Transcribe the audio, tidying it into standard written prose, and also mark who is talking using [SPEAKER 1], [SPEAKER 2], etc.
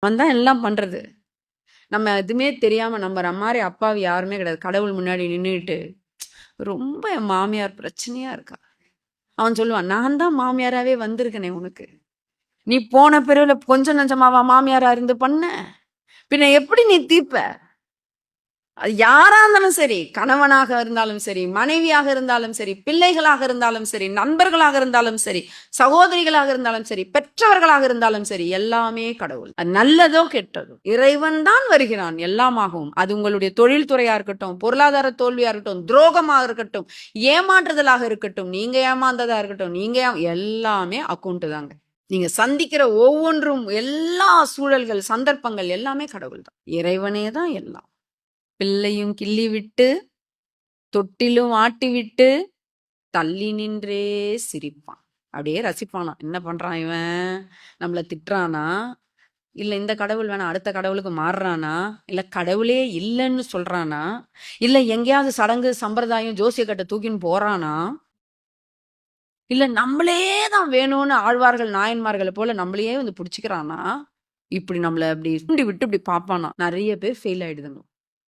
[SPEAKER 1] அவன் தான் எல்லாம் பண்றது. நம்ம எதுவுமே தெரியாம நம்புற மாதிரி அப்பாவி யாருமே கிடையாது. கடவுள் முன்னாடி நின்றுட்டு ரொம்ப என் மாமியார் பிரச்சனையா இருக்கா. அவன் சொல்லுவான், நான் தான் மாமியாராவே வந்திருக்கனே உனக்கு. நீ போன பிறகுல கொஞ்சம் நஞ்சமாவா மாமியாரா இருந்து பண்ண? பின்ன எப்படி நீ தீர்ப்ப? அது யாரா இருந்தாலும் சரி, கணவனாக இருந்தாலும் சரி, மனைவியாக இருந்தாலும் சரி, பிள்ளைகளாக இருந்தாலும் சரி, நண்பர்களாக இருந்தாலும் சரி, சகோதரிகளாக இருந்தாலும் சரி, பெற்றவர்களாக இருந்தாலும் சரி, எல்லாமே கடவுள். அது நல்லதோ கெட்டதோ இறைவன் தான் வருகிறான் எல்லாமாகவும். அது உங்களுடைய தொழில் துறையா இருக்கட்டும், பொருளாதார தோல்வியா இருக்கட்டும், துரோகமாக இருக்கட்டும், ஏமாற்றுதலாக இருக்கட்டும், நீங்க ஏமாந்ததா இருக்கட்டும், நீங்க எல்லாமே அக்கௌண்ட் தாங்க. நீங்க சந்திக்கிற ஒவ்வொன்றும், எல்லா சூழல்கள், சந்தர்ப்பங்கள் எல்லாமே கடவுள் தான். இறைவனே தான் எல்லாம். பிள்ளையும் கிள்ளி விட்டு, தொட்டிலும் ஆட்டி விட்டு, தள்ளி நின்றே சிரிப்பான். அப்படியே ரசிப்பானாம். என்ன பண்றான் இவன்? நம்மள திட்டுறானா? இல்ல இந்த கடவுள் வேணாம் அடுத்த கடவுளுக்கு மாறுறானா? இல்ல கடவுளே இல்லன்னு சொல்றானா? இல்ல எங்கேயாவது சடங்கு, சம்பிரதாயம், ஜோசியக்கட்ட தூக்கின்னு போறானா? இல்ல நம்மளே தான் வேணும்னு ஆழ்வார்கள், நாயன்மார்கள போல நம்மளையே வந்து புடிச்சுக்கிறானா? இப்படி நம்மள அப்படி சுண்டி விட்டு இப்படி பார்ப்பானாம். நெறைய பேர் ஃபெயில் ஆயிடுதுங்க.